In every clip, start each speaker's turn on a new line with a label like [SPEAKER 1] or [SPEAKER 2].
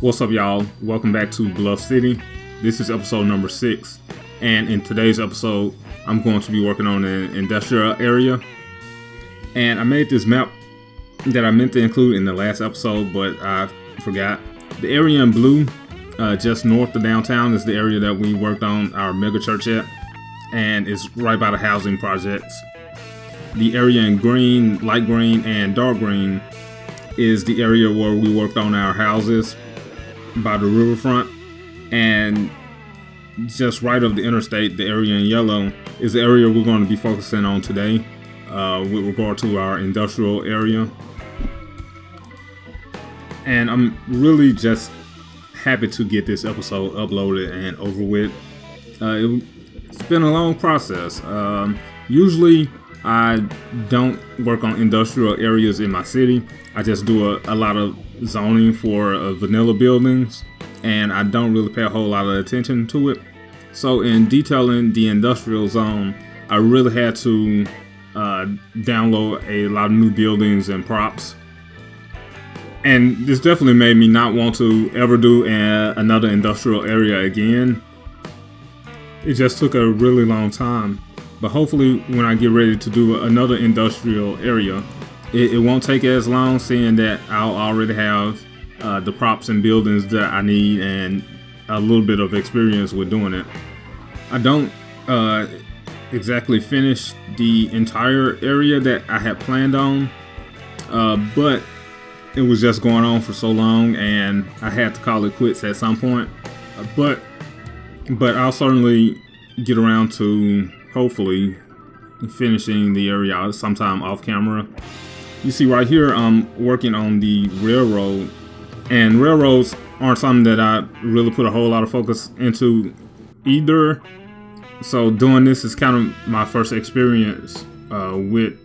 [SPEAKER 1] What's up, y'all? Welcome back to Bluff City. This is episode number 6, and in today's episode, I'm going to be working on an industrial area. And I made this map that I meant to include in the last episode, but I forgot. The area in blue, just north of downtown, is the area that we worked on our mega church at, and it's right by the housing projects. The area in green, light green, and dark green is the area where we worked on our houses by the riverfront, and just right of the interstate, the area in yellow is the area we're going to be focusing on today with regard to our industrial area. And I'm really just happy to get this episode uploaded and over with. It's been a long process. Usually I don't work on industrial areas in my city. I just do a lot of zoning for vanilla buildings, and I don't really pay a whole lot of attention to it. So in detailing the industrial zone, I really had to download a lot of new buildings and props. And this definitely made me not want to ever do another industrial area again. It just took a really long time. But hopefully when I get ready to do another industrial area, it won't take as long, seeing that I'll already have the props and buildings that I need and a little bit of experience with doing it. I don't exactly finish the entire area that I had planned on, but it was just going on for so long and I had to call it quits at some point. But I'll certainly get around to hopefully finishing the area sometime off camera. You see right here, I'm working on the railroad, and railroads aren't something that I really put a whole lot of focus into either. So doing this is kind of my first experience with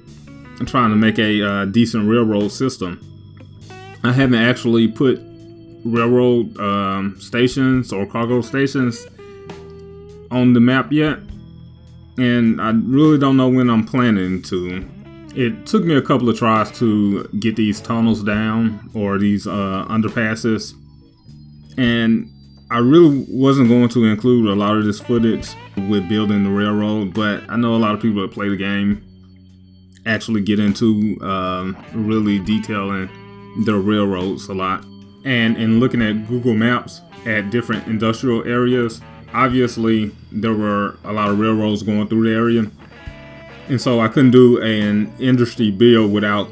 [SPEAKER 1] trying to make a decent railroad system. I haven't actually put railroad stations or cargo stations on the map yet, and I really don't know when I'm planning to. It took me a couple of tries to get these tunnels down, or these underpasses, and I really wasn't going to include a lot of this footage with building the railroad, but I know a lot of people that play the game actually get into really detailing their railroads a lot. And in looking at Google Maps at different industrial areas, obviously there were a lot of railroads going through the area, and so I couldn't do an industry build without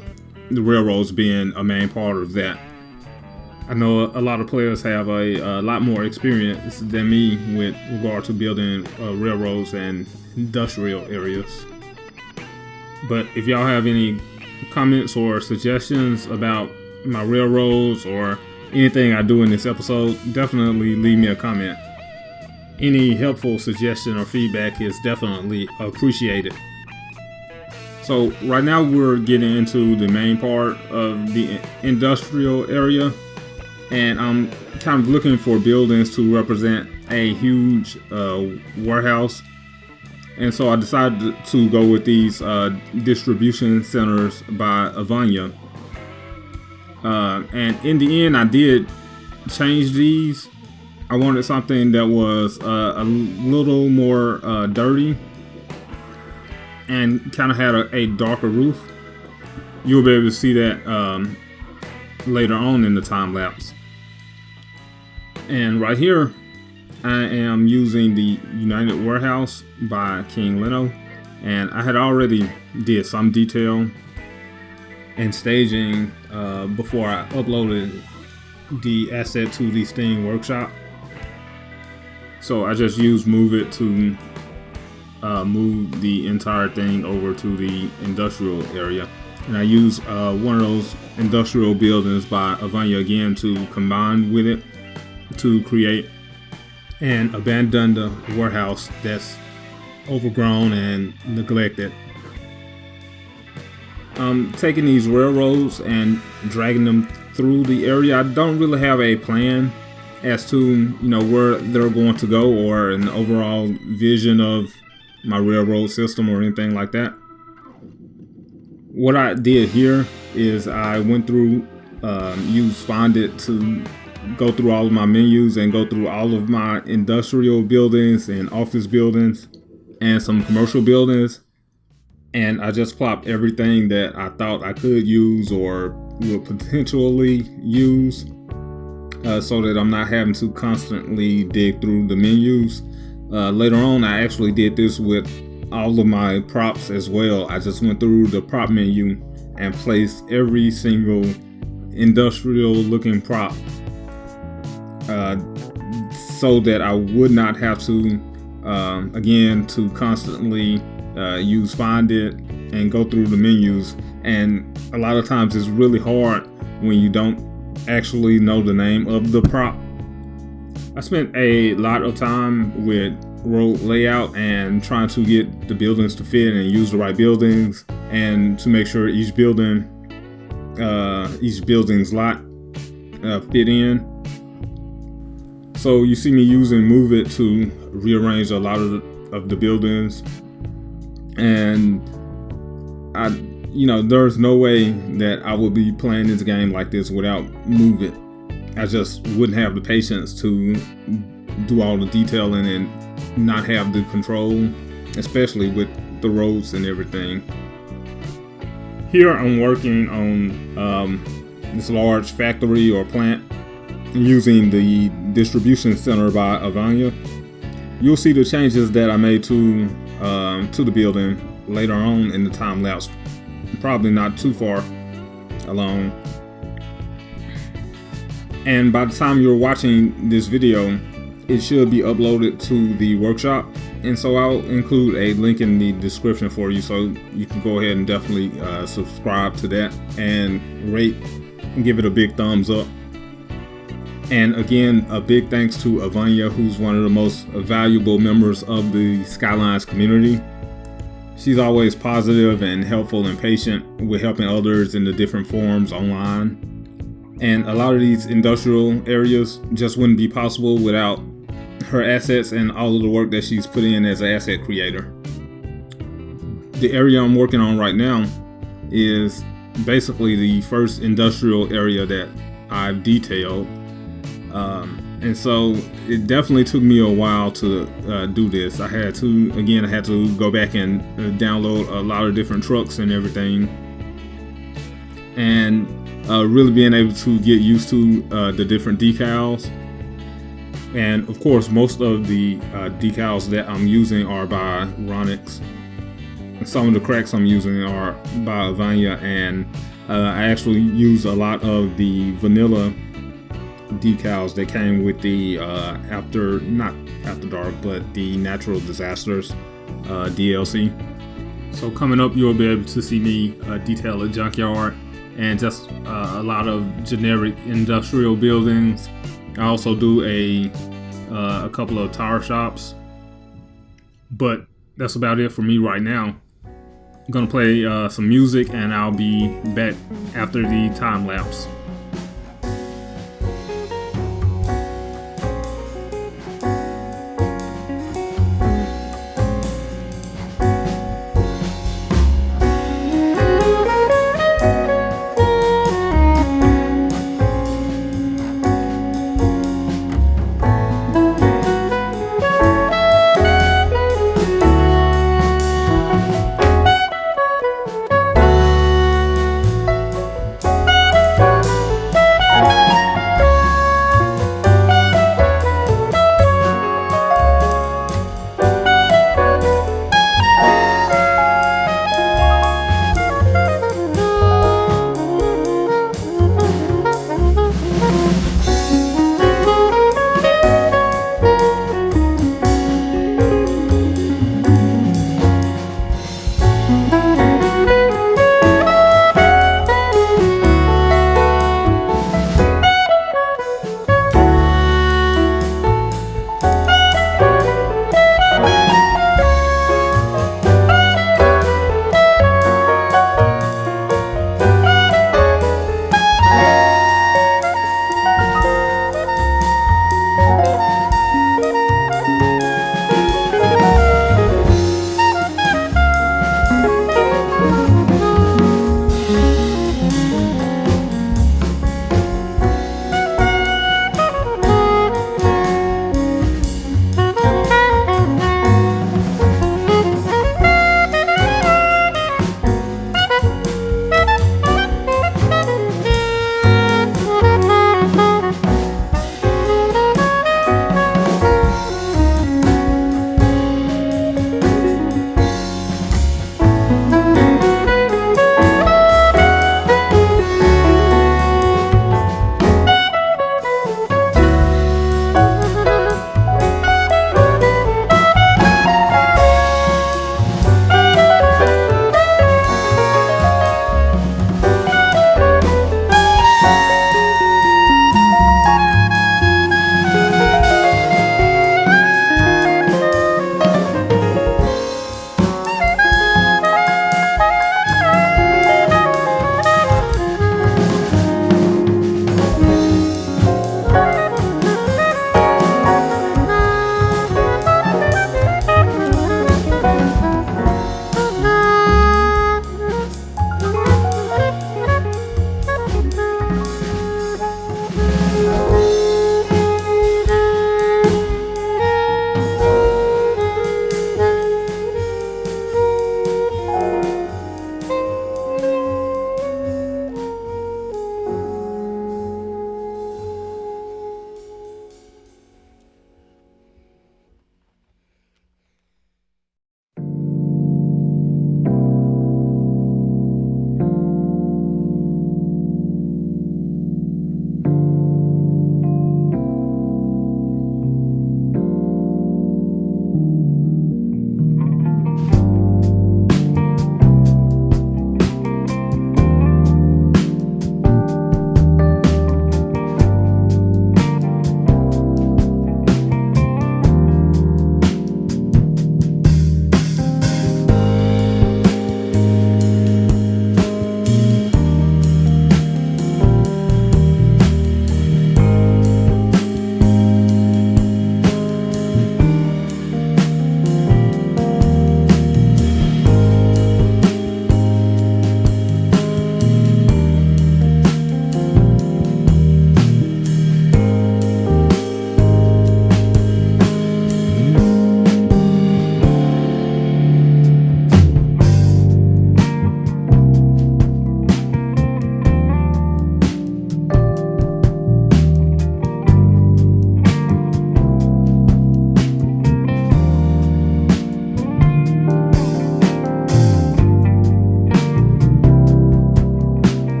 [SPEAKER 1] the railroads being a main part of that. I know a lot of players have a lot more experience than me with regard to building railroads and industrial areas. But if y'all have any comments or suggestions about my railroads or anything I do in this episode, definitely leave me a comment. Any helpful suggestion or feedback is definitely appreciated. So right now we're getting into the main part of the industrial area, and I'm kind of looking for buildings to represent a huge warehouse. And so I decided to go with these distribution centers by Avanya. And in the end, I did change these. I wanted something that was a little more dirty and kind of had a darker roof. You'll be able to see that later on in the time lapse. And right here, I am using the United Warehouse by King Leno, and I had already did some detail and staging before I uploaded the asset to the Steam workshop. So I just used Move It to move the entire thing over to the industrial area. And I used one of those industrial buildings by Avanya again to combine with it to create an abandoned warehouse that's overgrown and neglected. Taking these railroads and dragging them through the area. I don't really have a plan as to where they're going to go or an overall vision of my railroad system or anything like that. What I did here is I went through, used Find It to go through all of my menus and go through all of my industrial buildings and office buildings and some commercial buildings. And I just plopped everything that I thought I could use or would potentially use, so that I'm not having to constantly dig through the menus. Later on, I actually did this with all of my props as well. I just went through the prop menu and placed every single industrial looking prop, so that I would not have to, again, to constantly use Find It and go through the menus. And a lot of times it's really hard when you don't actually know the name of the prop. I spent a lot of time with road layout and trying to get the buildings to fit and use the right buildings, and to make sure each building's lot fit in. So you see me using Move It to rearrange a lot of the buildings, and there's no way that I would be playing this game like this without Move It. I just wouldn't have the patience to do all the detailing and not have the control, especially with the roads and everything. Here I'm working on this large factory or plant using the distribution center by Avanya. You'll see the changes that I made to the building later on in the time lapse, probably not too far along. And by the time you're watching this video, it should be uploaded to the workshop. And so I'll include a link in the description for you, so you can go ahead and definitely subscribe to that and rate and give it a big thumbs up. And again, a big thanks to Avanya, who's one of the most valuable members of the Skylines community. She's always positive and helpful and patient with helping others in the different forums online. And a lot of these industrial areas just wouldn't be possible without her assets and all of the work that she's put in as an asset creator. The area I'm working on right now is basically the first industrial area that I've detailed. And so it definitely took me a while to do this. I had to go back and download a lot of different trucks and everything, and really being able to get used to the different decals. And of course, most of the decals that I'm using are by Ronix. Some of the cracks I'm using are by Avanya, and I actually use a lot of the vanilla decals that came with the not After Dark, but the Natural Disasters DLC. So coming up, you'll be able to see me detail a junkyard and just a lot of generic industrial buildings. I also do a couple of tire shops, but that's about it for me right now. I'm gonna play some music, and I'll be back after the time lapse.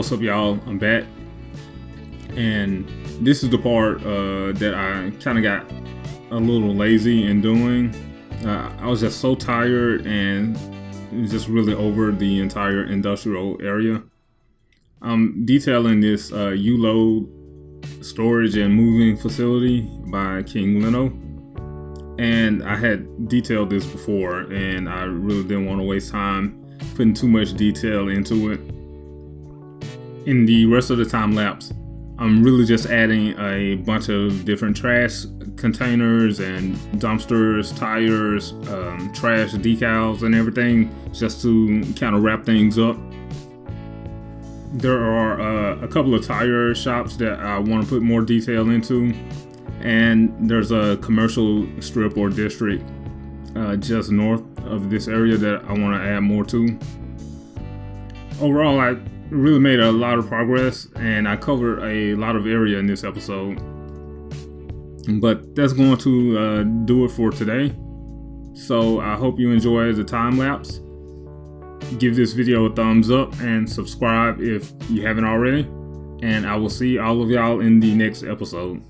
[SPEAKER 1] what's up, y'all? I'm back, and this is the part that I kind of got a little lazy in doing. I was just so tired and just really over the entire industrial area. I'm detailing this U-Load storage and moving facility by King Leno, and I had detailed this before, and I really didn't want to waste time putting too much detail into it. In the rest of the time lapse, I'm really just adding a bunch of different trash containers and dumpsters, tires, trash decals and everything, just to kind of wrap things up. There are a couple of tire shops that I want to put more detail into, and there's a commercial strip or district just north of this area that I want to add more to. Overall, I really made a lot of progress, and I covered a lot of area in this episode. But that's going to do it for today. So I hope you enjoy the time lapse. Give this video a thumbs up and subscribe if you haven't already. And I will see all of y'all in the next episode.